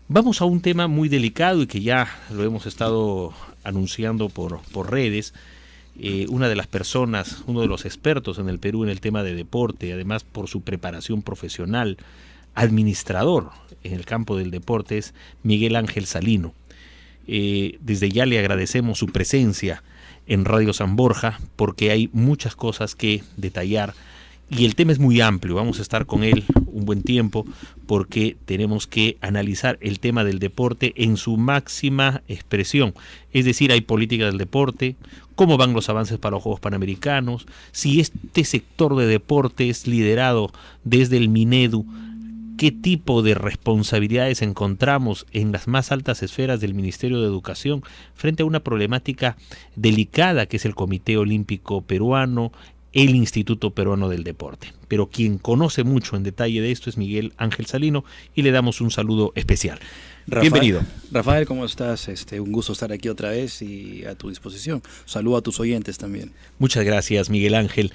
Vamos a un tema muy delicado y que ya lo hemos estado anunciando por redes. Una de las personas, uno de los expertos en el Perú en el tema de deporte, además por su preparación profesional, administrador en el campo del deporte, es Miguel Ángel Salino. Desde ya le agradecemos su presencia en Radio San Borja porque hay muchas cosas que detallar y el tema es muy amplio. Vamos a estar con él un buen tiempo porque tenemos que analizar el tema del deporte en su máxima expresión. Es decir, hay política del deporte, cómo van los avances para los Juegos Panamericanos, si este sector de deporte es liderado desde el Minedu, qué tipo de responsabilidades encontramos en las más altas esferas del Ministerio de Educación frente a una problemática delicada que es el Comité Olímpico Peruano, el Instituto Peruano del Deporte. Pero quien conoce mucho en detalle de esto es Miguel Ángel Salino y le damos un saludo especial. Bienvenido. Rafael, ¿cómo estás? Un gusto estar aquí otra vez y a tu disposición. Saludo a tus oyentes también. Muchas gracias, Miguel Ángel.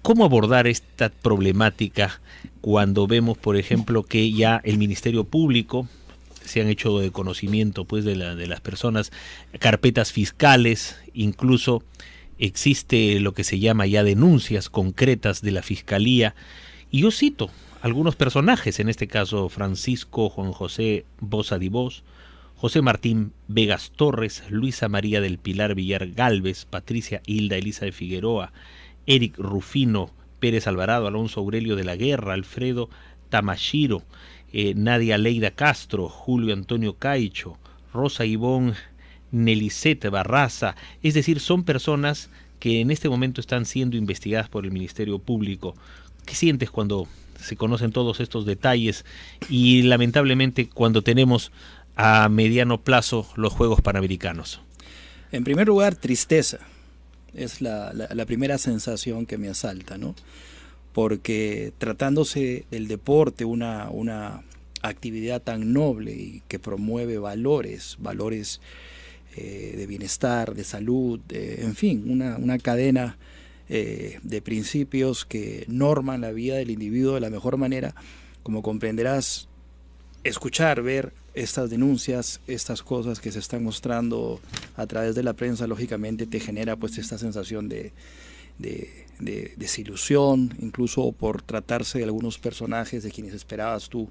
¿Cómo abordar esta problemática cuando vemos, por ejemplo, que ya el Ministerio Público se han hecho de conocimiento pues de las personas, carpetas fiscales, incluso existe lo que se llama ya denuncias concretas de la Fiscalía? Y yo cito algunos personajes, en este caso Francisco Juan José Boza Dibós, José Martín Vegas Torres, Luisa María del Pilar Villar Gálvez, Patricia Hilda Elisa de Figueroa, Eric Rufino Pérez Alvarado, Alonso Aurelio de la Guerra, Alfredo Tamashiro, Nadia Leida Castro, Julio Antonio Caicho, Rosa Ivonne Nelicete Barraza. Es decir, son personas que en este momento están siendo investigadas por el Ministerio Público. ¿Qué sientes cuando se conocen todos estos detalles y lamentablemente cuando tenemos a mediano plazo los Juegos Panamericanos? En primer lugar, tristeza. Es la primera sensación que me asalta, ¿no? Porque tratándose del deporte, una actividad tan noble y que promueve valores de bienestar, de salud, en fin, una cadena de principios que norman la vida del individuo de la mejor manera. Como comprenderás, escuchar, ver estas denuncias, estas cosas que se están mostrando a través de la prensa, lógicamente te genera pues esta sensación de desilusión, incluso por tratarse de algunos personajes de quienes esperabas tú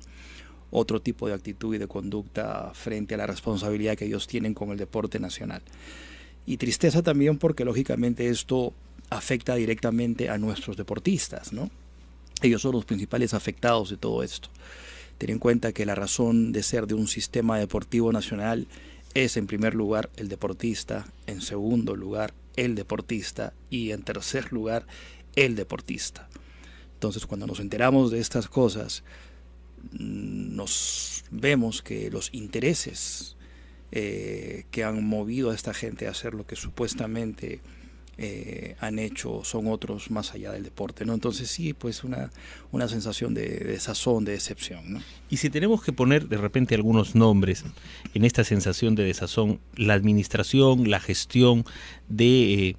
otro tipo de actitud y de conducta frente a la responsabilidad que ellos tienen con el deporte nacional. Y tristeza también porque lógicamente esto afecta directamente a nuestros deportistas, ¿no? Ellos son los principales afectados de todo esto. Ten en cuenta que la razón de ser de un sistema deportivo nacional es en primer lugar el deportista, en segundo lugar el deportista y en tercer lugar el deportista. Entonces cuando nos enteramos de estas cosas, nos vemos que los intereses que han movido a esta gente a hacer lo que supuestamente han hecho son otros más allá del deporte, ¿no? Entonces sí, pues una sensación de desazón, de decepción, ¿no? Y si tenemos que poner de repente algunos nombres en esta sensación de desazón, la administración, la gestión de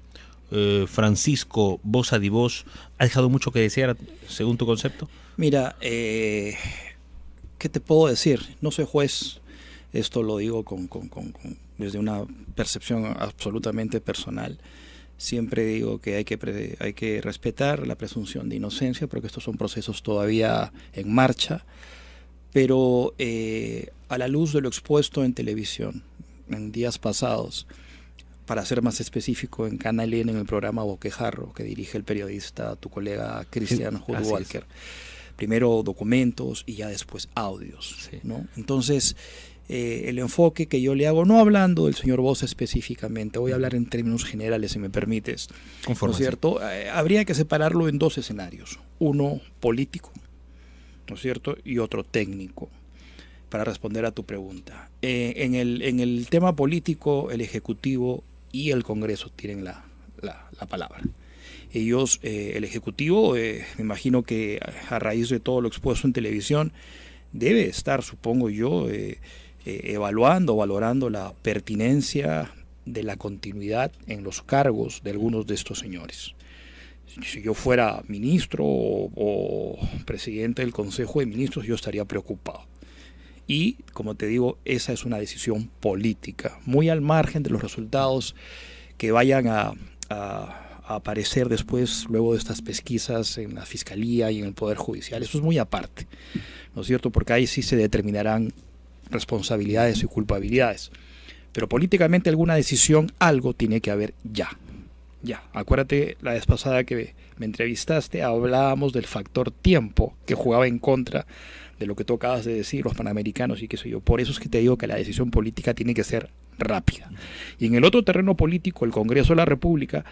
Francisco Boza Dibós ha dejado mucho que desear, según tu concepto. Mira, ¿qué te puedo decir? No soy juez, esto lo digo desde una percepción absolutamente personal. Siempre digo que hay que respetar la presunción de inocencia porque estos son procesos todavía en marcha, pero a la luz de lo expuesto en televisión en días pasados, para ser más específico en Canal N, en el programa Boquejarro que dirige el periodista, tu colega Christian Hudwalker, primero documentos y ya después audios, sí, ¿no? Entonces el enfoque que yo le hago, no hablando del señor Boza específicamente, voy a hablar en términos generales, si me permites, ¿no es cierto? Habría que separarlo en dos escenarios, uno político, ¿no es cierto?, y otro técnico, para responder a tu pregunta. En el tema político, el Ejecutivo y el Congreso tienen la palabra. Ellos, el Ejecutivo, me imagino que a raíz de todo lo expuesto en televisión, debe estar, supongo yo, evaluando, valorando la pertinencia de la continuidad en los cargos de algunos de estos señores. Si yo fuera ministro o presidente del Consejo de Ministros, yo estaría preocupado. Y, como te digo, esa es una decisión política, muy al margen de los resultados que vayan a aparecer después, luego de estas pesquisas en la Fiscalía y en el Poder Judicial. Eso es muy aparte, ¿no es cierto? Porque ahí sí se determinarán responsabilidades y culpabilidades. Pero políticamente alguna decisión, algo tiene que haber ya. Ya, acuérdate la vez pasada que me entrevistaste, hablábamos del factor tiempo que jugaba en contra de lo que tú acabas de decir, los panamericanos y qué sé yo. Por eso es que te digo que la decisión política tiene que ser rápida. Y en el otro terreno político, el Congreso de la República,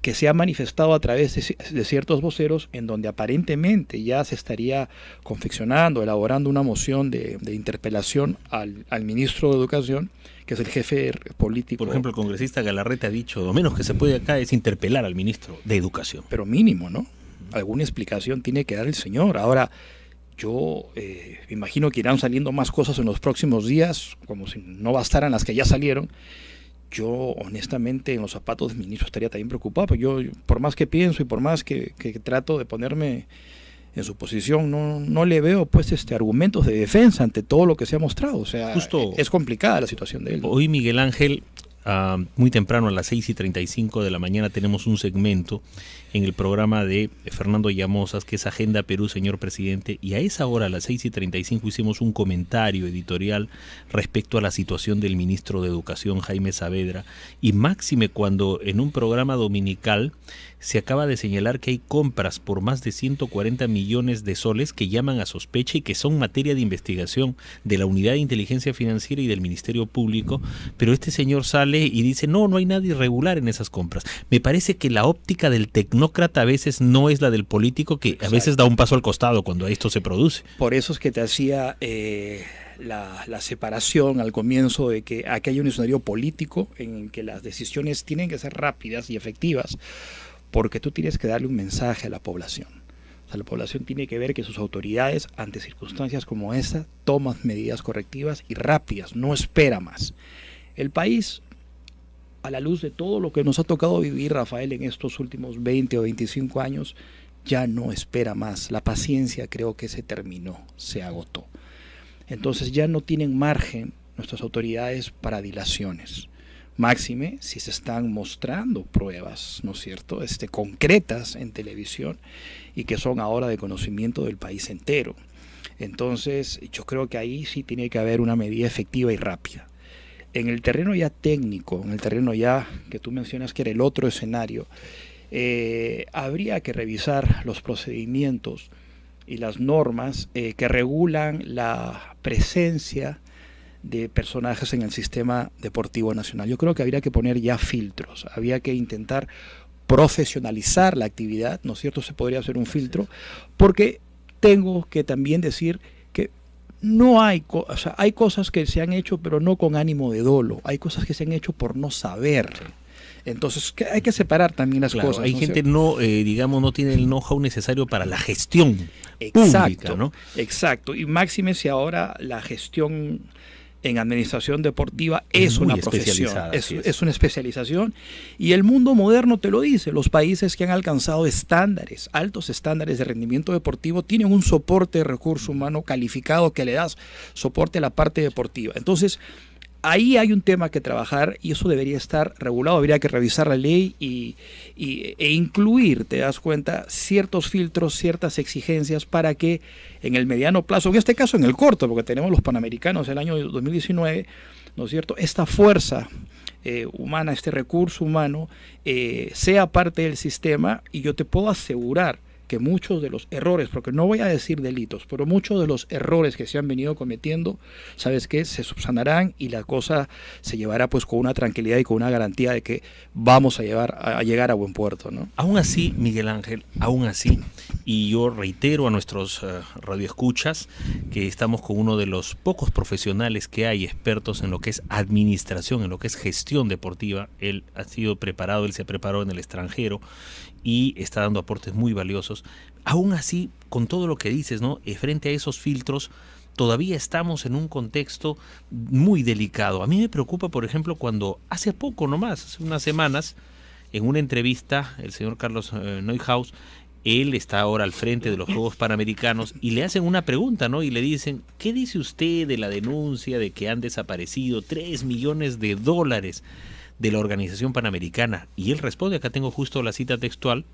que se ha manifestado a través de ciertos voceros, en donde aparentemente ya se estaría confeccionando, elaborando una moción de interpelación al ministro de Educación, que es el jefe político. Por ejemplo, el congresista Galarreta ha dicho, lo menos que se puede acá es interpelar al ministro de Educación. Pero mínimo, ¿no? Alguna explicación tiene que dar el señor. Ahora, yo me imagino que irán saliendo más cosas en los próximos días, como si no bastaran las que ya salieron. Yo, honestamente, en los zapatos del ministro estaría también preocupado, porque yo, por más que pienso y por más que trato de ponerme en su posición, no le veo pues argumentos de defensa ante todo lo que se ha mostrado. O sea, justo es complicada la situación de él. Hoy, Miguel Ángel, muy temprano, a las 6:35 de la mañana, tenemos un segmento en el programa de Fernando Llamosas, que es Agenda Perú, señor presidente, y a esa hora, a las 6:35, hicimos un comentario editorial respecto a la situación del ministro de Educación, Jaime Saavedra, y máxime cuando en un programa dominical se acaba de señalar que hay compras por más de 140 millones de soles que llaman a sospecha y que son materia de investigación de la Unidad de Inteligencia Financiera y del Ministerio Público, pero este señor sale y dice, no hay nada irregular en esas compras. Me parece que la óptica del tecnócrata a veces no es la del político, que a veces da un paso al costado cuando esto se produce. Por eso es que te hacía la separación al comienzo de que aquí hay un escenario político en el que las decisiones tienen que ser rápidas y efectivas, porque tú tienes que darle un mensaje a la población. O sea, la población tiene que ver que sus autoridades, ante circunstancias como esta, toman medidas correctivas y rápidas, no espera más. El país, a la luz de todo lo que nos ha tocado vivir, Rafael, en estos últimos 20 o 25 años, ya no espera más. La paciencia creo que se terminó, se agotó. Entonces ya no tienen margen nuestras autoridades para dilaciones. Máxime si se están mostrando pruebas, ¿no es cierto?, concretas en televisión y que son ahora de conocimiento del país entero. Entonces yo creo que ahí sí tiene que haber una medida efectiva y rápida. En el terreno ya técnico, en el terreno ya que tú mencionas que era el otro escenario, habría que revisar los procedimientos y las normas que regulan la presencia de personajes en el sistema deportivo nacional. Yo creo que habría que poner ya filtros, habría que intentar profesionalizar la actividad, ¿no es cierto? Se podría hacer un filtro, porque tengo que también decir que no hay, o sea, hay cosas que se han hecho pero no con ánimo de dolo, hay cosas que se han hecho por no saber. Entonces hay que separar también las cosas. Hay gente no tiene el know-how necesario para la gestión pública, ¿no? Exacto, y máxime si ahora la gestión en administración deportiva es una profesión, es una especialización, y el mundo moderno te lo dice. Los países que han alcanzado estándares, altos estándares de rendimiento deportivo, tienen un soporte de recurso humano calificado que le das soporte a la parte deportiva. Entonces ahí hay un tema que trabajar y eso debería estar regulado, habría que revisar la ley e incluir, te das cuenta, ciertos filtros, ciertas exigencias para que en el mediano plazo, en este caso en el corto, porque tenemos los Panamericanos el año 2019, ¿no es cierto?, esta fuerza humana, este recurso humano, sea parte del sistema, y yo te puedo asegurar que muchos de los errores, porque no voy a decir delitos, pero muchos de los errores que se han venido cometiendo, ¿sabes qué?, se subsanarán y la cosa se llevará pues con una tranquilidad y con una garantía de que vamos a llegar a buen puerto, ¿no? Aún así, Miguel Ángel, aún así, y yo reitero a nuestros radioescuchas que estamos con uno de los pocos profesionales que hay expertos en lo que es administración, en lo que es gestión deportiva. Él ha sido preparado, él se preparó en el extranjero y está dando aportes muy valiosos. Aún así, con todo lo que dices, ¿no?, frente a esos filtros, todavía estamos en un contexto muy delicado. A mí me preocupa, por ejemplo, cuando hace poco nomás, hace unas semanas, en una entrevista, el señor Carlos Neuhaus Él está ahora al frente de los Juegos Panamericanos y le hacen una pregunta, ¿no? Y le dicen, ¿qué dice usted de la denuncia de que han desaparecido 3 millones de dólares de la Organización Panamericana? Y él responde, acá tengo justo la cita textual,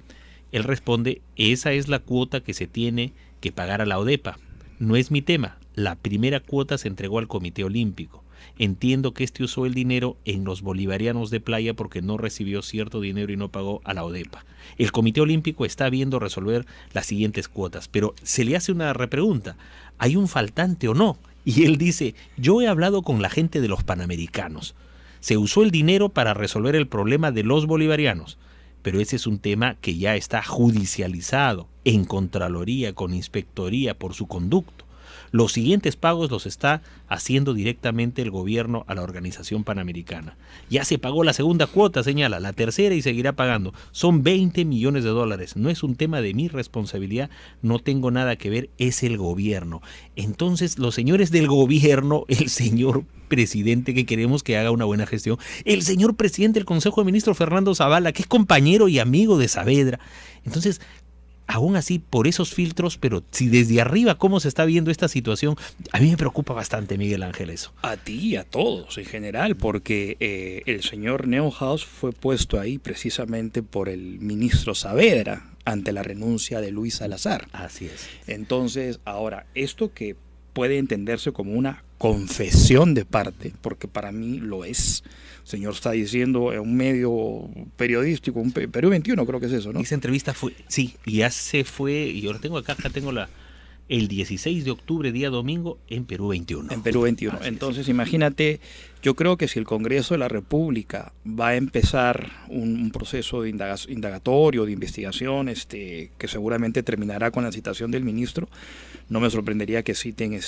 él responde, esa es la cuota que se tiene que pagar a la ODEPA. No es mi tema. La primera cuota se entregó al Comité Olímpico. Entiendo que este usó el dinero en los bolivarianos de playa porque no recibió cierto dinero y no pagó a la ODEPA. El Comité Olímpico está viendo resolver las siguientes cuotas, pero se le hace una repregunta. ¿Hay un faltante o no? Y él dice, yo he hablado con la gente de los Panamericanos. Se usó el dinero para resolver el problema de los bolivarianos, pero ese es un tema que ya está judicializado en Contraloría, con Inspectoría por su conducto. Los siguientes pagos los está haciendo directamente el gobierno a la Organización Panamericana. Ya se pagó la segunda cuota, señala, la tercera y seguirá pagando. Son 20 millones de dólares. No es un tema de mi responsabilidad, no tengo nada que ver, es el gobierno. Entonces, los señores del gobierno, el señor presidente que queremos que haga una buena gestión, el señor presidente del Consejo de Ministros, Fernando Zavala, que es compañero y amigo de Saavedra. Entonces, aún así, por esos filtros, pero si desde arriba cómo se está viendo esta situación, a mí me preocupa bastante, Miguel Ángel, eso. A ti y a todos en general, porque el señor Neuhaus fue puesto ahí precisamente por el ministro Saavedra ante la renuncia de Luis Salazar. Así es. Entonces, ahora, esto que puede entenderse como una confesión de parte, porque para mí lo es. El señor está diciendo en un medio periodístico, un Perú 21 creo que es eso, ¿no? Esa entrevista fue, sí, y ya se fue, y yo la tengo acá tengo el 16 de octubre, día domingo, en Perú 21. En Perú 21. Así entonces, imagínate, yo creo que si el Congreso de la República va a empezar un proceso de indagatorio, de investigación, que seguramente terminará con la citación del ministro, no me sorprendería que citen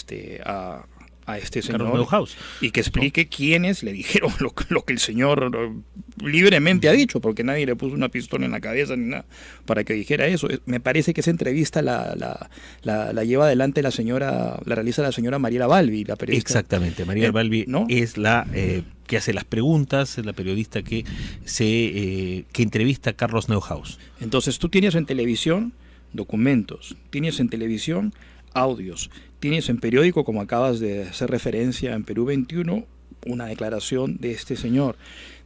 a este señor y que explique quiénes le dijeron lo que el señor libremente ha dicho, porque nadie le puso una pistola en la cabeza ni nada para que dijera eso. Me parece que esa entrevista la lleva adelante la realiza la señora Mariela Balbi, la periodista. Exactamente, Mariela Balbi, ¿no? Es la que hace las preguntas, es la periodista que entrevista a Carlos Neuhaus. Entonces tú tienes en televisión documentos, tienes en televisión audios, tienes en periódico, como acabas de hacer referencia en Perú 21, una declaración de este señor.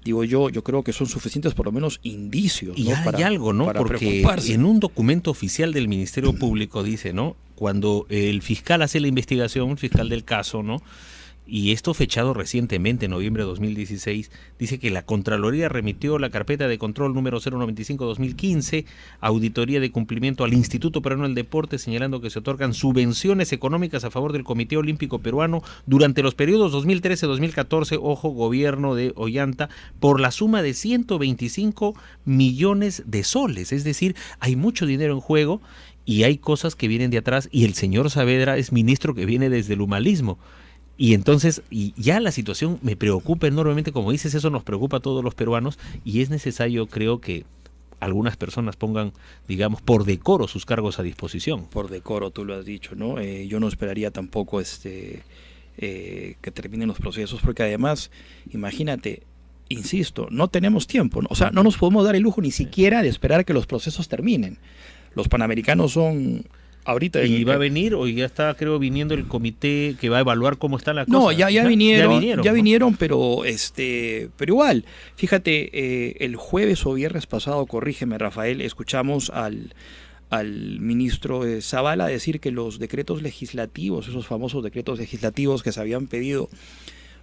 Digo yo creo que son suficientes por lo menos indicios, ¿no? Y hay algo, ¿no? Porque en un documento oficial del Ministerio Público dice, ¿no? Cuando el fiscal hace la investigación, el fiscal del caso, ¿no? Y esto fechado recientemente, en noviembre de 2016, dice que la Contraloría remitió la carpeta de control número 095-2015, auditoría de cumplimiento al Instituto Peruano del Deporte, señalando que se otorgan subvenciones económicas a favor del Comité Olímpico Peruano durante los periodos 2013-2014, ojo, gobierno de Ollanta, por la suma de 125 millones de soles. Es decir, hay mucho dinero en juego y hay cosas que vienen de atrás, y el señor Saavedra es ministro que viene desde el humanismo. Y entonces, y ya la situación me preocupa enormemente, como dices, eso nos preocupa a todos los peruanos, y es necesario, creo, que algunas personas pongan, digamos, por decoro sus cargos a disposición. Por decoro, tú lo has dicho, ¿no? Yo no esperaría tampoco que terminen los procesos, porque además, imagínate, insisto, no tenemos tiempo, ¿no? O sea, no nos podemos dar el lujo ni siquiera de esperar que los procesos terminen. Los panamericanos son... ahorita y va a venir, o ya está, creo, viniendo el comité que va a evaluar cómo está la cosa. No, ya vinieron, pero igual, fíjate, el jueves o viernes pasado, corrígeme, Rafael, escuchamos al ministro Zavala decir que los decretos legislativos, esos famosos decretos legislativos que se habían pedido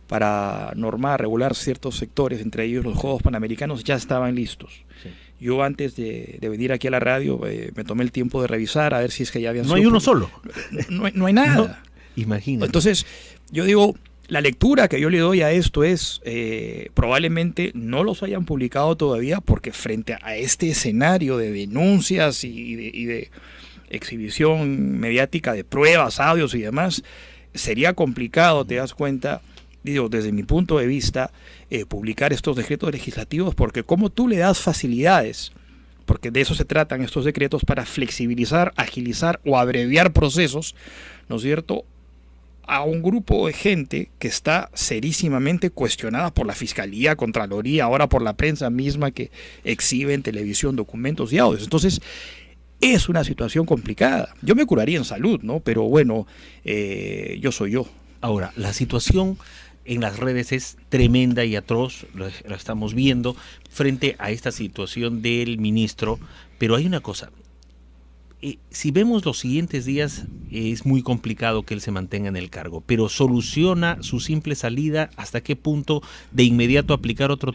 para normar, regular ciertos sectores, entre ellos los Juegos Panamericanos, ya estaban listos. Sí. Yo antes de venir aquí a la radio me tomé el tiempo de revisar a ver si es que ya habían... No hay uno solo. No hay nada. No, imagínate. Entonces, yo digo, la lectura que yo le doy a esto es, probablemente no los hayan publicado todavía, porque frente a este escenario de denuncias y de exhibición mediática de pruebas, audios y demás, sería complicado, te das cuenta... digo, desde mi punto de vista, publicar estos decretos legislativos, porque como tú le das facilidades, porque de eso se tratan estos decretos, para flexibilizar, agilizar o abreviar procesos, ¿no es cierto?, a un grupo de gente que está serísimamente cuestionada por la Fiscalía, Contraloría, ahora por la prensa misma que exhibe en televisión documentos y audios. Entonces, es una situación complicada. Yo me curaría en salud, ¿no? Pero bueno, yo soy yo. Ahora, la situación en las redes es tremenda y atroz, la estamos viendo frente a esta situación del ministro, pero hay una cosa. Si vemos los siguientes días, es muy complicado que él se mantenga en el cargo, pero soluciona su simple salida. ¿Hasta qué punto de inmediato aplicar otro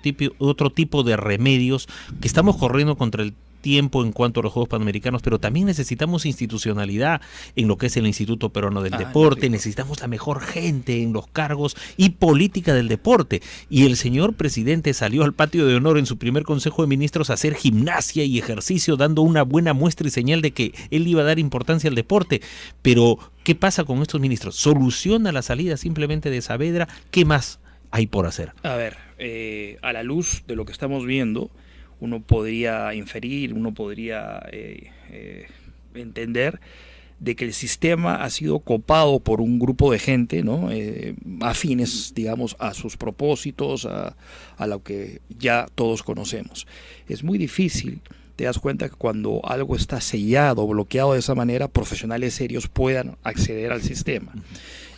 tipo de remedios? Que estamos corriendo contra el tiempo en cuanto a los Juegos Panamericanos, pero también necesitamos institucionalidad en lo que es el Instituto Peruano del Deporte, necesitamos la mejor gente en los cargos y política del deporte. Y el señor presidente salió al patio de honor en su primer Consejo de Ministros a hacer gimnasia y ejercicio, dando una buena muestra y señal de que él iba a dar importancia al deporte. Pero, ¿qué pasa con estos ministros? ¿Soluciona la salida simplemente de Saavedra? ¿Qué más hay por hacer? A ver, a la luz de lo que estamos viendo, uno podría inferir, uno podría entender de que el sistema ha sido copado por un grupo de gente, ¿no? Afines, digamos, a sus propósitos, a lo que ya todos conocemos. Es muy difícil, te das cuenta que cuando algo está sellado, bloqueado de esa manera, profesionales serios puedan acceder al sistema.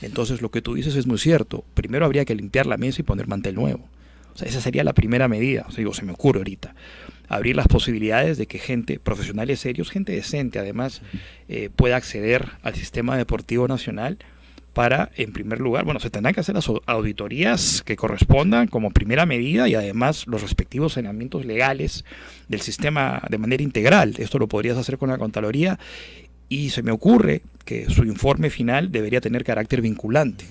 Entonces lo que tú dices es muy cierto. Primero habría que limpiar la mesa y poner mantel nuevo. O sea, esa sería la primera medida. O sea, digo, se me ocurre ahorita. Abrir las posibilidades de que gente, profesionales serios, gente decente además, pueda acceder al sistema deportivo nacional para, en primer lugar, bueno, se tendrán que hacer las auditorías que correspondan como primera medida y además los respectivos saneamientos legales del sistema de manera integral. Esto lo podrías hacer con la Contraloría y se me ocurre que su informe final debería tener carácter vinculante.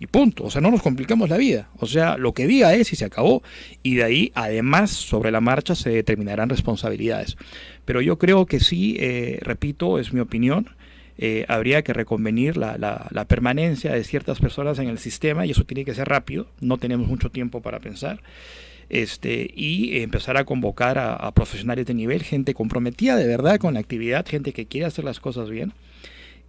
Y punto, o sea, no nos complicamos la vida, o sea, lo que diga es y se acabó, y de ahí, además, sobre la marcha se determinarán responsabilidades. Pero yo creo que sí, repito, es mi opinión, habría que reconvenir la permanencia de ciertas personas en el sistema, y eso tiene que ser rápido, no tenemos mucho tiempo para pensar, y empezar a convocar a profesionales de nivel, gente comprometida de verdad con la actividad, gente que quiere hacer las cosas bien.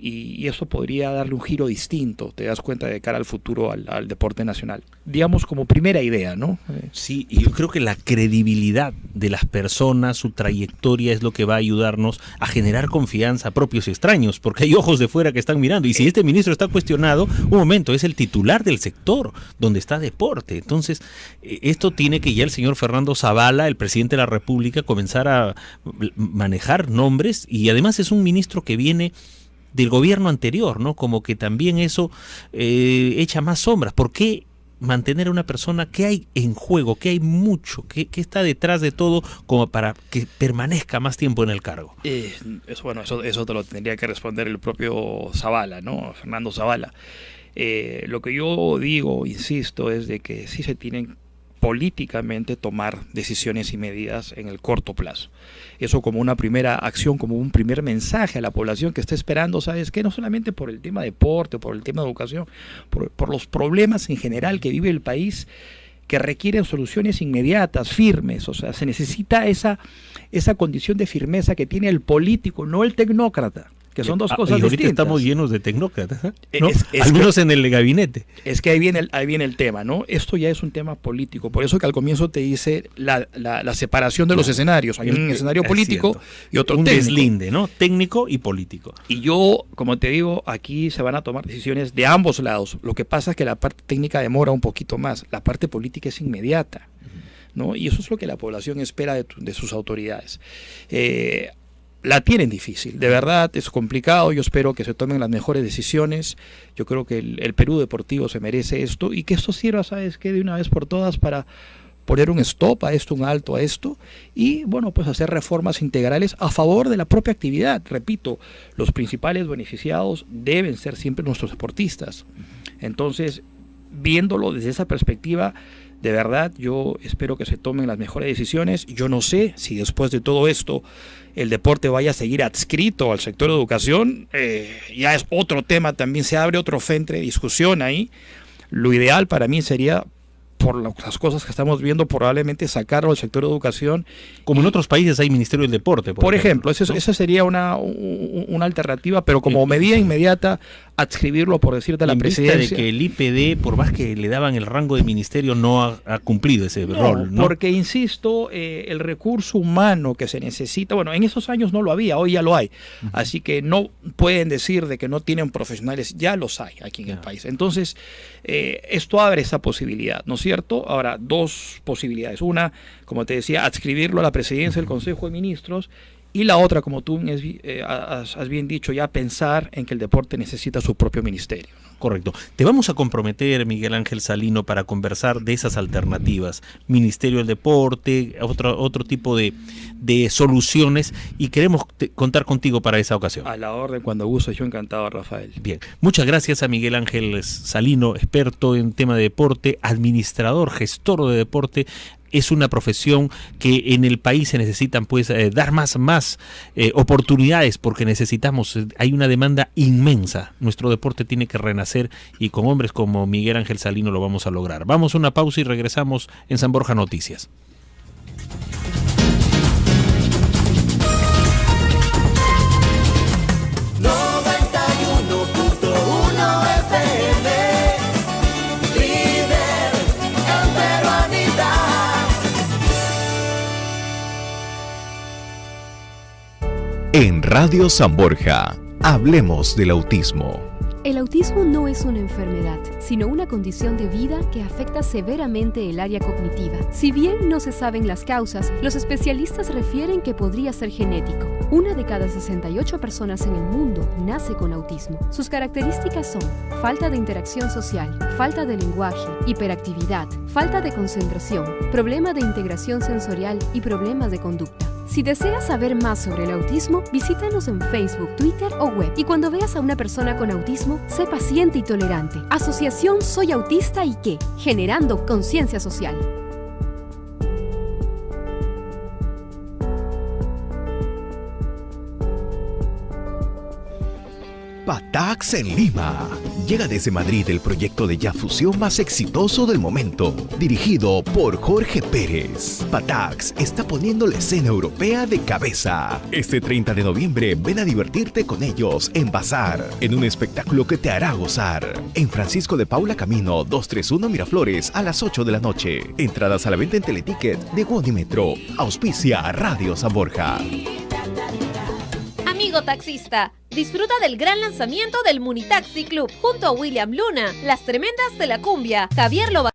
Y eso podría darle un giro distinto, te das cuenta, de cara al futuro al deporte nacional. Digamos como primera idea, ¿no? Sí, y yo creo que la credibilidad de las personas, su trayectoria es lo que va a ayudarnos a generar confianza a propios y extraños, porque hay ojos de fuera que están mirando. Y si este ministro está cuestionado, un momento, es el titular del sector donde está deporte. Entonces, esto tiene que ya el señor Fernando Zavala, el presidente de la República, comenzar a manejar nombres, y además es un ministro que viene del gobierno anterior, ¿no? Como que también eso echa más sombras. ¿Por qué mantener a una persona? ¿Qué hay en juego? ¿Qué hay mucho? ¿Qué está detrás de todo como para que permanezca más tiempo en el cargo? Eso te lo tendría que responder el propio Zavala, ¿no? Fernando Zavala. Lo que yo digo, insisto, es de que sí se tienen políticamente tomar decisiones y medidas en el corto plazo. Eso como una primera acción, como un primer mensaje a la población que está esperando, ¿sabes qué? No solamente por el tema deporte, por el tema de educación, por los problemas en general que vive el país, que requieren soluciones inmediatas, firmes. O sea, se necesita esa condición de firmeza que tiene el político, no el tecnócrata, que son dos cosas y ahorita distintas. Estamos llenos de tecnócratas, ¿no? Al menos en el gabinete. Es que ahí viene el tema, ¿no? Esto ya es un tema político. Por eso que al comienzo te dice la separación de los escenarios. Hay un escenario político y otro técnico. Un deslinde, ¿no? Técnico y político. Y yo, como te digo, aquí se van a tomar decisiones de ambos lados. Lo que pasa es que la parte técnica demora un poquito más. La parte política es inmediata, ¿no? Y eso es lo que la población espera de sus autoridades. La tienen difícil, de verdad es complicado. Yo espero que se tomen las mejores decisiones. Yo creo que el Perú deportivo se merece esto y que esto sirva, ¿sabes qué?, de una vez por todas para poner un stop a esto, un alto a esto y, bueno, pues hacer reformas integrales a favor de la propia actividad. Repito, los principales beneficiados deben ser siempre nuestros deportistas. Entonces, viéndolo desde esa perspectiva, de verdad, yo espero que se tomen las mejores decisiones. Yo no sé si después de todo esto el deporte vaya a seguir adscrito al sector de educación. Ya es otro tema, también se abre otro frente de discusión ahí. Lo ideal para mí sería por las cosas que estamos viendo, probablemente sacarlo del sector de educación. Como en otros países hay Ministerio del Deporte. Por ejemplo, ¿no? esa sería una alternativa, pero como medida inmediata, adscribirlo, por decirte, a la presidencia. Vista de que el IPD, por más que le daban el rango de ministerio, no ha cumplido ese rol, ¿no? Porque, insisto, el recurso humano que se necesita, bueno, en esos años no lo había, hoy ya lo hay. Así que no pueden decir de que no tienen profesionales, ya los hay aquí en el país. Entonces, esto abre esa posibilidad, ¿no es cierto? Ahora, dos posibilidades. Una, como te decía, adscribirlo a la presidencia del Consejo de Ministros, y la otra, como tú has bien dicho, ya pensar en que el deporte necesita su propio ministerio, ¿no? Correcto. Te vamos a comprometer, Miguel Ángel Salino, para conversar de esas alternativas. Ministerio del Deporte, otro tipo de soluciones, y queremos contar contigo para esa ocasión. A la orden, cuando gustes, yo encantado, Rafael. Bien, muchas gracias a Miguel Ángel Salino, experto en tema de deporte, administrador, gestor de deporte. Es una profesión que en el país se necesitan, pues, dar más oportunidades, porque necesitamos, hay una demanda inmensa. Nuestro deporte tiene que renacer, y con hombres como Miguel Ángel Salino lo vamos a lograr. Vamos a una pausa y regresamos en San Borja Noticias. En Radio San Borja, hablemos del autismo. El autismo no es una enfermedad, sino una condición de vida que afecta severamente el área cognitiva. Si bien no se saben las causas, los especialistas refieren que podría ser genético. 1 de cada 68 personas en el mundo nace con autismo. Sus características son falta de interacción social, falta de lenguaje, hiperactividad, falta de concentración, problema de integración sensorial y problemas de conducta. Si deseas saber más sobre el autismo, visítanos en Facebook, Twitter o web. Y cuando veas a una persona con autismo, sé paciente y tolerante. Asociación Soy Autista y qué, generando conciencia social. Patax en Lima. Llega desde Madrid el proyecto de yafusión más exitoso del momento, dirigido por Jorge Pérez. Patax está poniendo la escena europea de cabeza. Este 30 de noviembre ven a divertirte con ellos en Bazar, en un espectáculo que te hará gozar. En Francisco de Paula Camino 231 Miraflores a las 8 de la noche. Entradas a la venta en Teleticket de Guanimetro. Auspicia Radio San Borja. Amigo taxista, disfruta del gran lanzamiento del Munitaxi Club junto a William Luna, Las Tremendas de la Cumbia, Javier Loba.